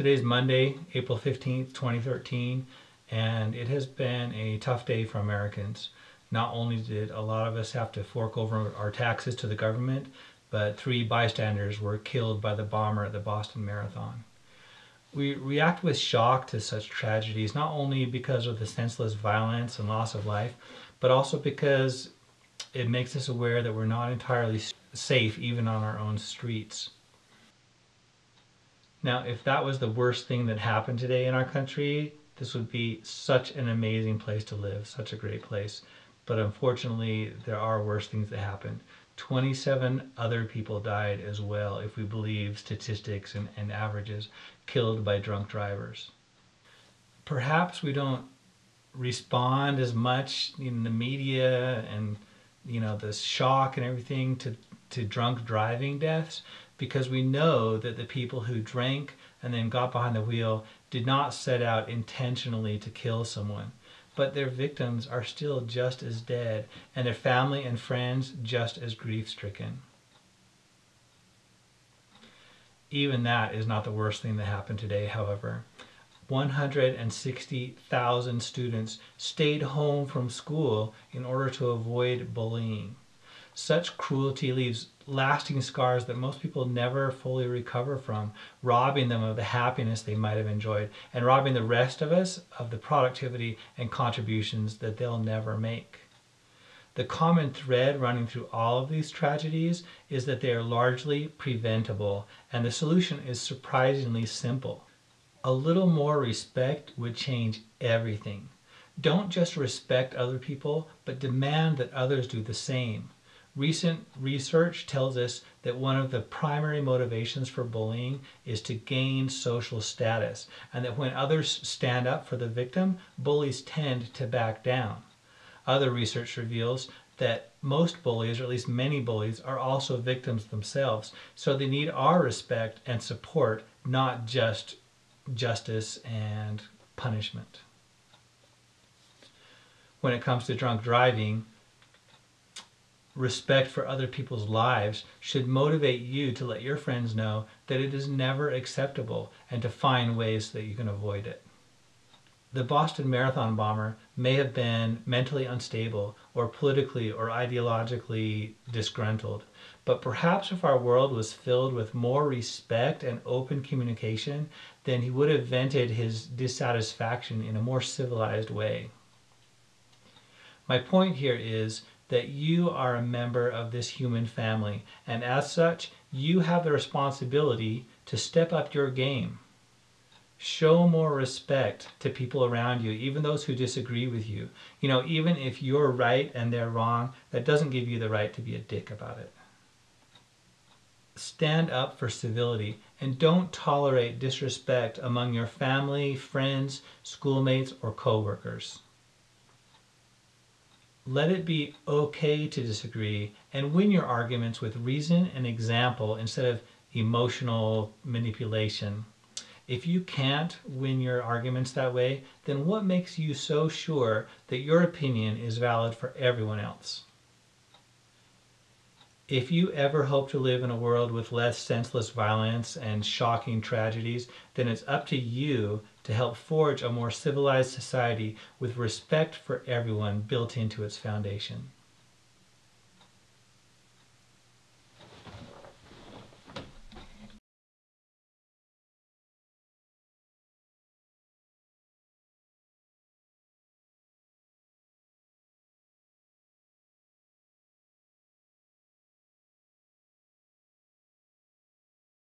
Today's Monday, April 15th, 2013, and it has been a tough day for Americans. Not only did a lot of us have to fork over our taxes to the government, but 3 bystanders were killed by the bomber at the Boston Marathon. We react with shock to such tragedies, not only because of the senseless violence and loss of life, but also because it makes us aware that we're not entirely safe even on our own streets. Now, if that was the worst thing that happened today in our country, this would be such an amazing place to live, such a great place. But unfortunately, there are worse things that happened. 27 other people died as well, if we believe statistics and averages, killed by drunk drivers. Perhaps we don't respond as much in the media and the shock and everything to drunk driving deaths, because we know that the people who drank and then got behind the wheel did not set out intentionally to kill someone, but their victims are still just as dead and their family and friends just as grief-stricken. Even that is not the worst thing that happened today, however. 160,000 students stayed home from school in order to avoid bullying. Such cruelty leaves lasting scars that most people never fully recover from, robbing them of the happiness they might have enjoyed and robbing the rest of us of the productivity and contributions that they'll never make. The common thread running through all of these tragedies is that they are largely preventable, and the solution is surprisingly simple. A little more respect would change everything. Don't just respect other people, but demand that others do the same. Recent research tells us that one of the primary motivations for bullying is to gain social status, and that when others stand up for the victim, bullies tend to back down. Other research reveals that most bullies, or at least many bullies, are also victims themselves, so they need our respect and support, not just justice and punishment. When it comes to drunk driving, respect for other people's lives should motivate you to let your friends know that it is never acceptable and to find ways that you can avoid it. The Boston Marathon bomber may have been mentally unstable or politically or ideologically disgruntled, but perhaps if our world was filled with more respect and open communication, then he would have vented his dissatisfaction in a more civilized way. My point here is that you are a member of this human family, and as such, you have the responsibility to step up your game. Show more respect to people around you, even those who disagree with you. Even if you're right and they're wrong, that doesn't give you the right to be a dick about it. Stand up for civility and don't tolerate disrespect among your family, friends, schoolmates, or co-workers. Let it be okay to disagree and win your arguments with reason and example instead of emotional manipulation. If you can't win your arguments that way, then what makes you so sure that your opinion is valid for everyone else? If you ever hope to live in a world with less senseless violence and shocking tragedies, then it's up to you to help forge a more civilized society with respect for everyone built into its foundation.